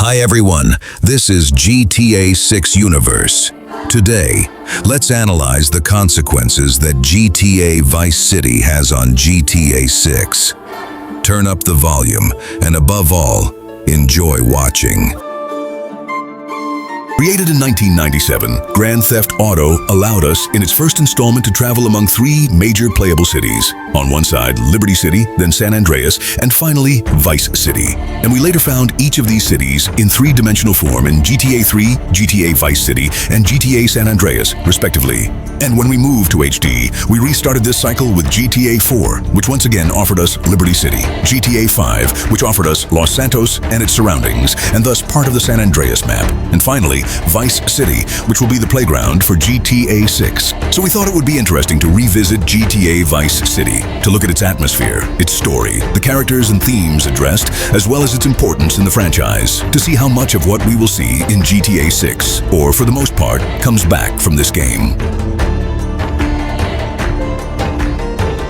Hi everyone, this is GTA 6 Universe. Today, let's analyze the consequences that GTA Vice City has on GTA 6. Turn up the volume, and above all, enjoy watching. Created in 1997, Grand Theft Auto allowed us in its first installment to travel among three major playable cities. On one side, Liberty City, then San Andreas, and finally, Vice City. And we later found each of these cities in three-dimensional form in GTA 3, GTA Vice City, and GTA San Andreas, respectively. And when we moved to HD, we restarted this cycle with GTA 4, which once again offered us Liberty City, GTA 5, which offered us Los Santos and its surroundings, and thus part of the San Andreas map, and finally, Vice City, which will be the playground for GTA 6. So we thought it would be interesting to revisit GTA Vice City, to look at its atmosphere, its story, the characters and themes addressed, as well as its importance in the franchise, to see how much of what we will see in GTA 6, or for the most part, comes back from this game.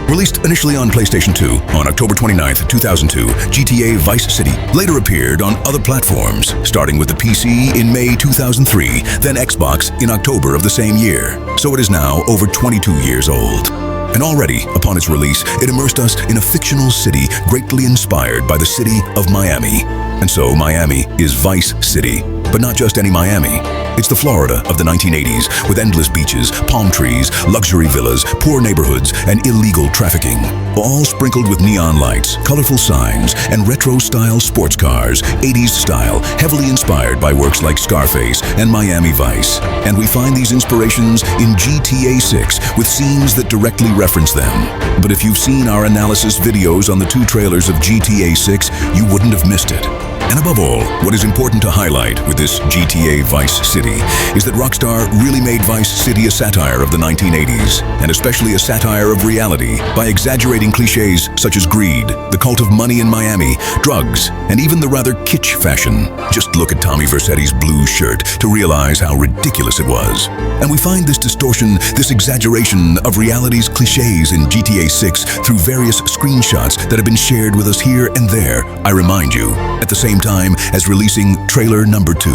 Released initially on PlayStation 2 on October 29, 2002, GTA Vice City later appeared on other platforms, starting with the PC in May 2003, then Xbox in October of the same year. So it is now over 22 years old. And already, upon its release, it immersed us in a fictional city greatly inspired by the city of Miami. And so Miami is Vice City, but not just any Miami. It's the Florida of the 1980s, with endless beaches, palm trees, luxury villas, poor neighborhoods, and illegal trafficking. All sprinkled with neon lights, colorful signs, and retro-style sports cars, 80s style, heavily inspired by works like Scarface and Miami Vice. And we find these inspirations in GTA 6, with scenes that directly reference them. But if you've seen our analysis videos on the two trailers of GTA 6, you wouldn't have missed it. And above all, what is important to highlight with this GTA Vice City is that Rockstar really made Vice City a satire of the 1980s, and especially a satire of reality, by exaggerating cliches such as greed, the cult of money in Miami, drugs, and even the rather kitsch fashion. Just look at Tommy Vercetti's blue shirt to realize how ridiculous it was. And we find this distortion, this exaggeration of reality's cliches in GTA 6 through various screenshots that have been shared with us here and there, I remind you. At the same time as releasing trailer number 2,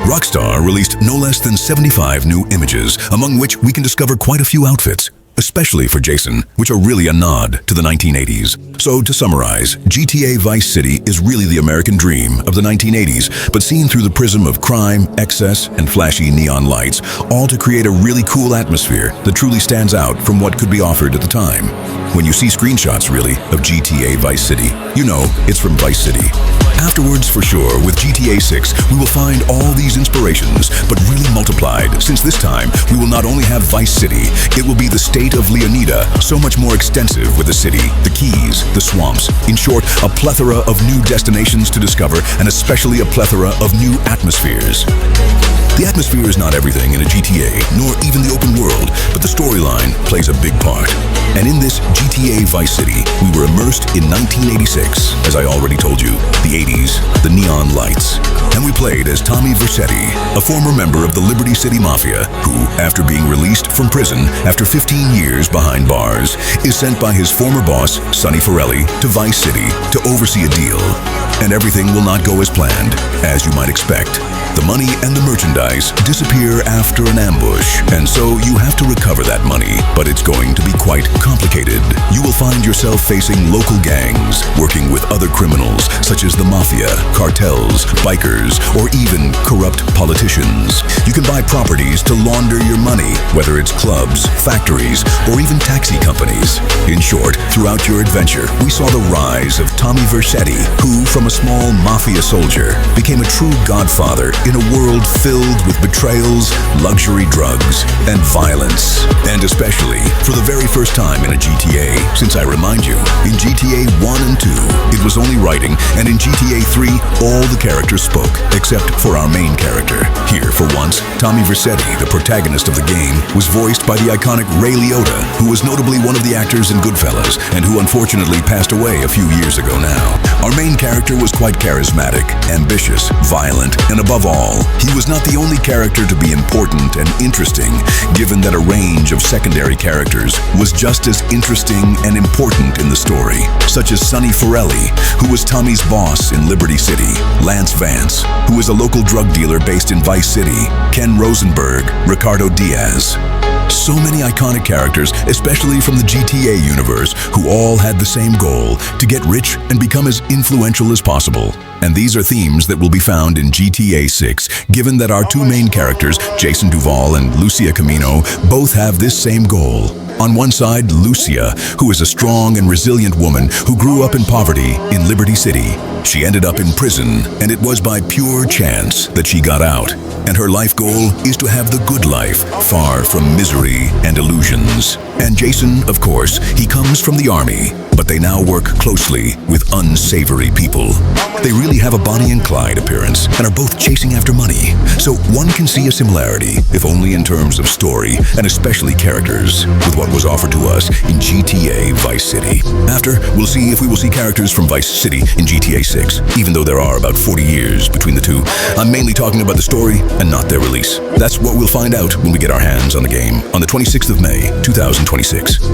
Rockstar released no less than 75 new images, among which we can discover quite a few outfits, especially for Jason, which are really a nod to the 1980s. So to summarize, GTA Vice City is really the American dream of the 1980s, but seen through the prism of crime, excess, and flashy neon lights, all to create a really cool atmosphere that truly stands out from what could be offered at the time. When you see screenshots, really, of GTA Vice City, you know it's from Vice City. Afterwards, for sure, with GTA 6, we will find all these inspirations, but really multiplied, since this time, we will not only have Vice City, it will be the state of Leonida, so much more extensive with the city, the keys, the swamps. In short, a plethora of new destinations to discover, and especially a plethora of new atmospheres. The atmosphere is not everything in a GTA, nor even the open world, but the storyline plays a big part. And in this GTA Vice City, we were immersed in 1986, as I already told you, the 80s, the neon lights. And we played as Tommy Vercetti, a former member of the Liberty City Mafia, who, after being released from prison after 15 years behind bars, is sent by his former boss, Sonny Forelli, to Vice City to oversee a deal. And everything will not go as planned, as you might expect. The money and the merchandise disappear after an ambush, and so you have to recover that money, but it's going to be quite complicated. You will find yourself facing local gangs, working with other criminals such as the mafia, cartels, bikers, or even corrupt politicians. You can buy properties to launder your money, whether it's clubs, factories, or even taxi companies. In short, throughout your adventure, we saw the rise of Tommy Vercetti, who, from a small mafia soldier, became a true godfather in a world filled with betrayals, luxury drugs, and violence. And especially for the very first time in a GTA, since I remind you, in GTA 1 and 2, it was only writing, and in GTA 3, all the characters spoke, except for our main character. Here, for once, Tommy Vercetti, the protagonist of the game, was voiced by the iconic Ray Liotta, who was notably one of the actors in Goodfellas, and who unfortunately passed away a few years ago now. Our main character was quite charismatic, ambitious, violent, and above all, he was not the only character to be important and interesting, given that a range of secondary characters was just as interesting and important in the story, such as Sonny Forelli, who was Tommy's boss in Liberty City, Lance Vance, who is a local drug dealer based in Vice City, Ken Rosenberg, Ricardo Diaz. So many iconic characters, especially from the GTA universe, who all had the same goal, to get rich and become as influential as possible. And these are themes that will be found in GTA 6, given that our two main characters, Jason Duval and Lucia Camino, both have this same goal. On one side, Lucia, who is a strong and resilient woman who grew up in poverty in Liberty City. She ended up in prison, and it was by pure chance that she got out. And her life goal is to have the good life, far from misery and illusions. And Jason, of course, he comes from the army, but they now work closely with unsavory people. They really have a Bonnie and Clyde appearance and are both chasing after money. So one can see a similarity, if only in terms of story and especially characters, with what was offered to us in GTA Vice City. After, we'll see if we will see characters from Vice City in GTA 6, even though there are about 40 years between the two. I'm mainly talking about the story and not their release. That's what we'll find out when we get our hands on the game on the 26th of May, 2026.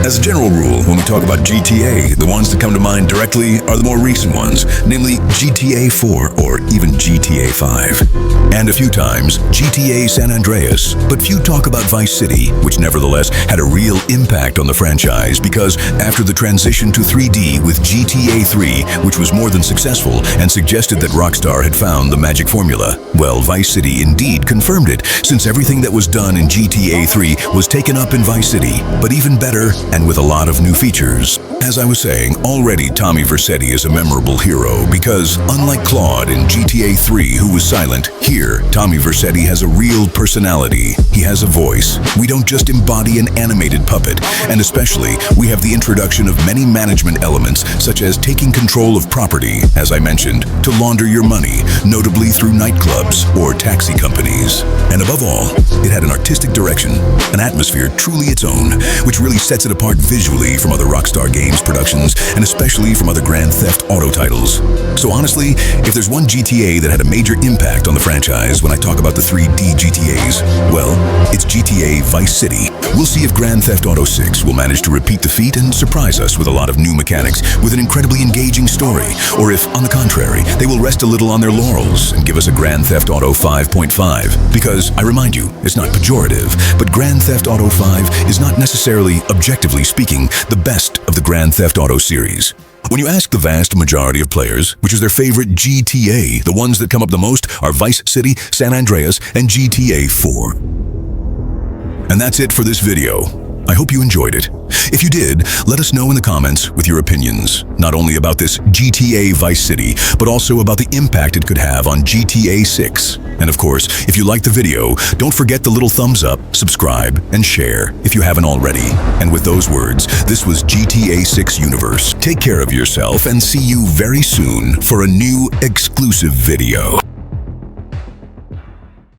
As a general rule, when we talk about GTA, the ones that come to mind directly are the more recent ones, namely GTA 4 or even GTA 5. And a few times, GTA San Andreas, but few talk about Vice City, which nevertheless had a real impact on the franchise because after the transition to 3D with GTA 3, which was more than successful and suggested that Rockstar had found the magic formula, well, Vice City indeed confirmed it, since everything that was done in GTA 3 was taken up in Vice City, but even better and with a lot of new features. As I was saying, already Tommy Vercetti is a memorable hero because, unlike Claude in GTA 3, who was silent, here, Tommy Vercetti has a real personality. He has a voice. We don't just embody an animated puppet, and especially, we have the introduction of many management elements, such as taking control of property, as I mentioned, to launder your money, notably through nightclubs or taxi companies. And above all, it had an artistic direction, an atmosphere truly its own, which really sets it apart visually from other Rockstar Games productions, and especially from other Grand Theft Auto titles. So honestly, if there's one GTA that had a major impact on the franchise when I talk about the 3D GTAs, well, it's GTA Vice City. We'll see if Grand Theft Auto 6 will manage to repeat the feat and surprise us with a lot of new mechanics with an incredibly engaging story, or if, on the contrary, they will rest a little on their laurels and give us a Grand Theft Auto 5.5. Because, I remind you, it's not pejorative, but Grand Theft Auto 5 is not necessarily, objectively speaking, the best of the Grand Theft Auto series. When you ask the vast majority of players, which is their favorite GTA, the ones that come up the most are Vice City, San Andreas, and GTA 4. And that's it for this video. I hope you enjoyed it. If you did, let us know in the comments with your opinions, not only about this GTA Vice City, but also about the impact it could have on GTA 6. And of course, if you liked the video, don't forget the little thumbs up, subscribe, and share if you haven't already. And with those words, this was GTA 6 Universe. Take care of yourself and see you very soon for a new exclusive video.